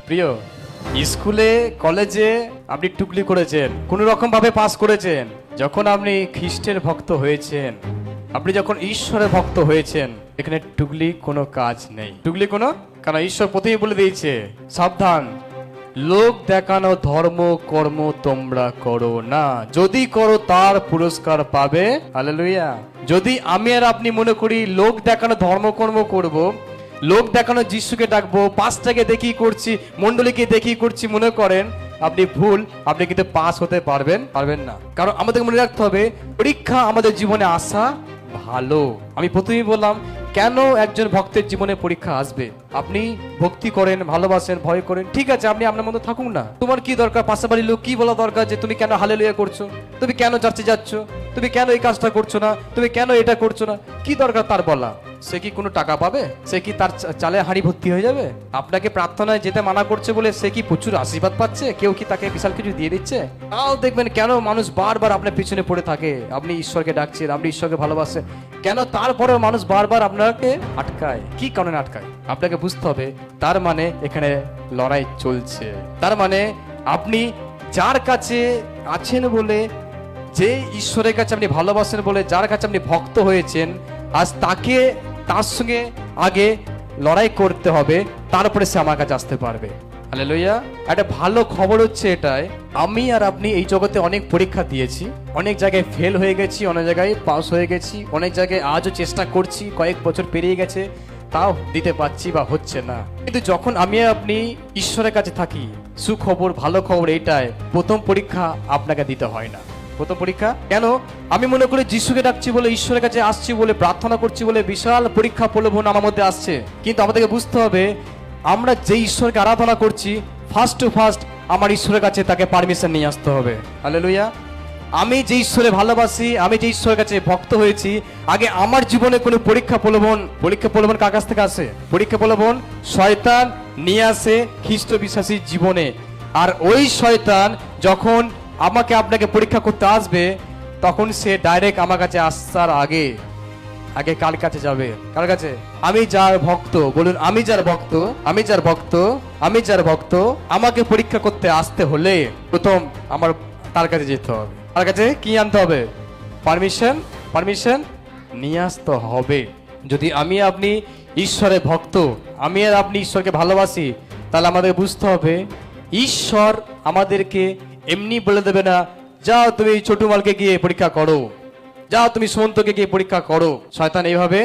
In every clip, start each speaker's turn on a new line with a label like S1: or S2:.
S1: প্রিয়, স্কুলে কলেজে আপনি টুকলি করেছেন, কোন রকম ভাবে পাস করেছেন। যখন আপনি খ্রিস্টের ভক্ত হয়েছেন, আপনি যখন ঈশ্বরের ভক্ত হয়েছেন, এখানে টুকলি কোনো কাজ নেই। টুকলি কোনো, কারণ ঈশ্বর প্রথমেই বলে দিয়েছে, সাবধান, লোক দেখানো ধর্ম কর্ম তোমরা করো না, যদি করো তার পুরস্কার পাবে। হালেলুয়া। যদি আমি আর আপনি মনে করি লোক দেখানো ধর্মকর্ম করব, লোক দেখানো যিশুকে ডাকবো, পাঁচটাকে দেখি করছি, মন্ডলীকে দেখি করছি মনে করেন, আপনি ভুল। আপনি কিন্তু পাস হতে পারবেন না। কারণ আমাদের মনে রাখতে হবে, পরীক্ষা আমাদের জীবনে আসা ভালো। আমি প্রথমেই বললাম, কেন একজন ভক্তের জীবনে পরীক্ষা আসবে। আপনি ভক্তি করেন, ভালোবাসেন, ভয় করেন, ঠিক আছে, আপনি আপনার মতো থাকুন না। তোমার কি দরকার পাশে বাড়ির লোক কি বলা দরকার যে তুমি কেন হালেলুয়া করছো, তুমি কেন চার্চে যাচ্ছ, তুমি কেন এই কাজটা করছো না, তুমি কেন এটা করছো না, কি দরকার তার বলা? সে কি কোনো টাকা পাবে? সে কি তার চালে হাঁড়ি ভর্তি হয়ে যাবে? আপনাকে প্রার্থনায় যেতে মানা করছে বলে সে কি প্রচুর আশীর্বাদ পাচ্ছে? কেউ কি তাকে বিশাল কিছু দিয়ে দিচ্ছে? তাও দেখবেন কেন মানুষ বারবার আপনার পিছনে পড়ে থাকে। আপনি ঈশ্বরকে ডাকছেন, আপনি ঈশ্বরকে ভালোবাসেন, কেন তারপরেও মানুষ বারবার আপনাকে আটকায়? কি কারণে আটকায়? আপনাকে বুঝতে হবে, তার মানে এখানে লড়াই চলছে। তার মানে আপনি যার কাছে আছেন বলে, যে ঈশ্বরের কাছে আপনি ভালোবাসেন বলে, যার কাছে আপনি ভক্ত হয়েছেন, আজ তাকে, তার সঙ্গে আগে লড়াই করতে হবে, তারপরে সে আমার কাছে আসতে পারবে। হালেলুয়া। একটা ভালো খবর হচ্ছে এটাই, আমি আর আপনি এই জগতে অনেক পরীক্ষা দিয়েছি, অনেক জায়গায় ফেল হয়ে গেছি, অনেক জায়গায় পাস হয়ে গেছি, অনেক জায়গায় আজও চেষ্টা করছি, কয়েক বছর পেরিয়ে গেছে, তাও দিতে পারছি বা হচ্ছে না। কিন্তু যখন আমি আর আপনি ঈশ্বরের কাছে থাকি, সুখবর, ভালো খবর এইটাই, প্রথম পরীক্ষা আপনাকে দিতে হয় না। প্রথম পরীক্ষা কেন? আমি মনে করি যিশুকে ডাকছি বলে, ঈশ্বরের কাছে আসছি বলে, প্রার্থনা করছি বলে বিশাল পরীক্ষা প্রলোভন আমার মধ্যে আসছে। কিন্তু আমাদেরকে বুঝতে হবে, আমরা যে ঈশ্বরকে আরাধনা করছি, ফার্স্ট টু ফার্স্ট আমার ঈশ্বরের কাছে তাকে পারমিশন নিয়ে আসতে হবে। হালেলুয়া। আমি যে ঈশ্বরে ভালোবাসি, আমি যে ঈশ্বরের কাছে ভক্ত হয়েছি, আগে আমার জীবনে কোনো পরীক্ষা প্রলোভন কার কাছ থেকে আসে? পরীক্ষা প্রলোভন শয়তান নিয়ে আসে খ্রিস্ট বিশ্বাসী জীবনে। আর ওই শয়তান যখন আমাকে আপনাকে পরীক্ষা করতে আসবে, তখন সে ডাইরেক্ট আমার কাছে আসার আগে কার কাছে যাবে? কার কাছে? আমি যার ভক্ত, বলুন আমি যার ভক্ত, আমি যার ভক্ত, আমি যার ভক্ত, আমাকে পরীক্ষা করতে আসতে হলে প্রথম আমার তার কাছে যেতে হবে। তার কাছে কি আনতে হবে? পারমিশন নিয়ে আসতে হবে। যদি আমি আপনি ঈশ্বরের ভক্ত, আমি আর আপনি ঈশ্বরকে ভালোবাসি, তাহলে আমাদের বুঝতে হবে, ঈশ্বর আমাদেরকে এমনি বলে দেবে না, যাও তুমি ছোটুমালকে গিয়ে পরীক্ষা করো, যাও তুমি সুমন্তকে গিয়ে পরীক্ষা করো। শয়তান এইভাবে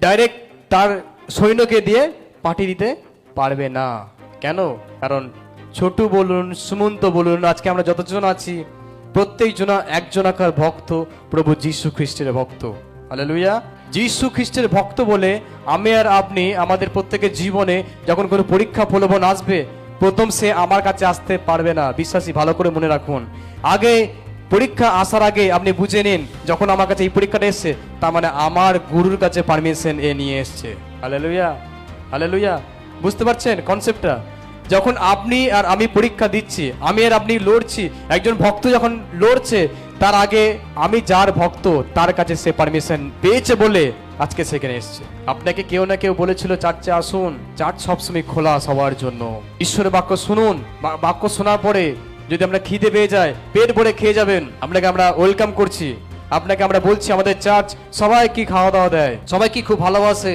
S1: ডাইরেক্ট তার সৈন্যকে দিয়ে পাঠিয়ে দিতে পারবে না। কেন? কারণ ছোটু বলুন, সুমন্ত বলুন, আজকে আমরা যতজন আছি, প্রত্যেকজন একজনাকার ভক্ত প্রভু যীশু খ্রিস্টের ভক্ত। হালেলুয়া। যীশু খ্রিস্টের ভক্ত বলে আমি আর আপনি আমাদের প্রত্যেকের জীবনে যখন কোনো পরীক্ষা প্রলোভন আসবে, প্রথম সে আমার কাছে আসতে পারবে না। বিশ্বাসী, ভালো করে মনে রাখুন, আগে পরীক্ষা আসার আগে আপনি বুঝে নিন, যখন আমার কাছে এই পরীক্ষাটা এসছে, তার মানে আমার গুরুর কাছে পারমিশন এ নিয়ে এসছে। Hallelujah, hallelujah. বুঝতে পারছেন কনসেপ্টটা? যখন আপনি আর আমি পরীক্ষা দিচ্ছি, আমি আর আপনি লড়ছি, একজন ভক্ত যখন লড়ছে, তার আগে আমি যার ভক্ত তার কাছে সে পারমিশন পেয়েছে বলে আজকে সেখানে এসছে। আপনাকে কেউ না কেউ বলেছিল চার্চে আসুন, চার্চ সবসময় খোলা সবার জন্য। ঈশ্বরের বাক্য শুনুন, বাক্য শোনার পরে যদি আমরা খিদে পেয়ে যায়, পেট ভরে খেয়ে যাবেন, আপনাকে আমরা ওয়েলকাম করছি। আপনাকে আমরা বলছি, আমাদের চার্চ সবাই কি খাওয়া দাওয়া দেয়, সবাই কি খুব ভালোবাসে।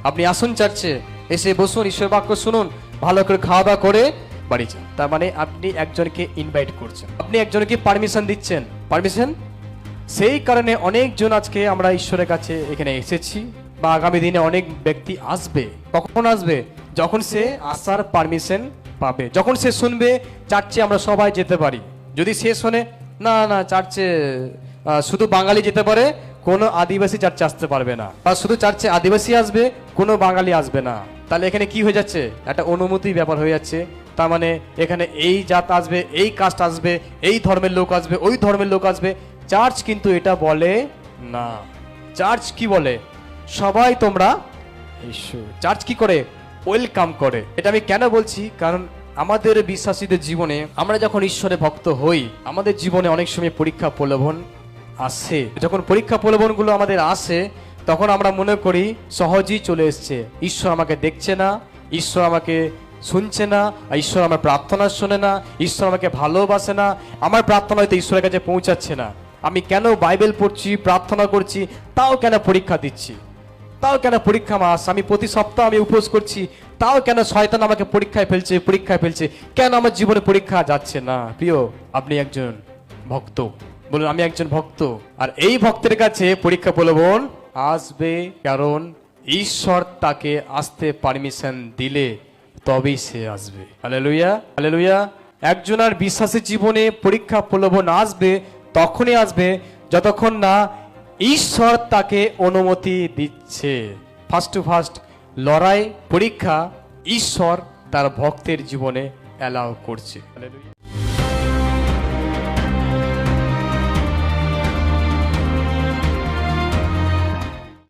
S1: আপনি আসুন চার্চে, এসে বসুন, ঈশ্বরের বাক্য শুনুন, ভালো করে খাওয়া দাওয়া করে বাড়ি যান। তার মানে আপনি একজনকে ইনভাইট করছেন, আপনি একজনকে পারমিশন দিচ্ছেন। পারমিশন, সেই কারণে অনেকজন আজকে আমরা ঈশ্বরের কাছে এখানে এসেছি, বা আগামী দিনে অনেক ব্যক্তি আসবে। কখন আসবে? যখন সে আসার পারমিশন পাবে, যখন সে শুনবে চার্চে আমরা সবাই যেতে পারি। যদি সে শোনে না না চার্চে শুধু বাঙালি যেতে পারে, কোনো আদিবাসী চার্চে আসতে পারবে না, বা শুধু চার্চে আদিবাসী আসবে, কোনো বাঙালি আসবে না, তাহলে এখানে কি হয়ে যাচ্ছে? একটা অনুমতি ব্যাপার হয়ে যাচ্ছে। তার মানে এখানে এই জাত আসবে, এই কাস্ট আসবে, এই ধর্মের লোক আসবে, ওই ধর্মের লোক আসবে। চার্চ কিন্তু এটা বলে না। চার্চ কি বলে? সবাই তোমরা এসো। চার্চ কি করে? ওয়েলকাম করে। এটা আমি কেন বলছি? কারণ আমাদের বিশ্বাসীদের জীবনে আমরা যখন ঈশ্বরের ভক্ত হই, আমাদের জীবনে অনেক সময় পরীক্ষা প্রলোভন আসে। যখন পরীক্ষা প্রলোভনগুলো আমাদের আসে, তখন আমরা মনে করি সহজেই চলে এসছে, ঈশ্বর আমাকে দেখছে না, ঈশ্বর আমাকে শুনছে না, আর ঈশ্বর আমার প্রার্থনা শোনে না, ঈশ্বর আমাকে ভালোবাসে না, আমার প্রার্থনা হয়তো ঈশ্বরের কাছে পৌঁছাচ্ছে না। আমি কেন বাইবেল পড়ছি, প্রার্থনা করছি, তাও কেন পরীক্ষা দিচ্ছি, তাও কেন পরীক্ষা মাস, আমি প্রতি সপ্তাহ আমি উপোস করছি, তাও কেন শয়তান আমাকে পরীক্ষায় ফেলছে, কেন আমার জীবনে পরীক্ষা যাচ্ছে না? প্রিয়, আপনি একজন ভক্ত, বলুন আমি একজন ভক্ত। আর এই ভক্তের কাছে পরীক্ষা প্রলোভন আসবে, কারণ ঈশ্বর তাকে আসতে পারমিশন দিলে তবেই সে আসবে। Hallelujah, hallelujah. একজন আর বিশ্বাসী জীবনে পরীক্ষা প্রলোভন আসবে, তখনই আসবে যতক্ষণ না ঈশ্বর তাকে অনুমতি দিচ্ছে। ফার্স্ট টু ফার্স্ট লড়াই, পরীক্ষা ঈশ্বর তার ভক্তের জীবনে অ্যালাউ করছে। হালেলুয়া।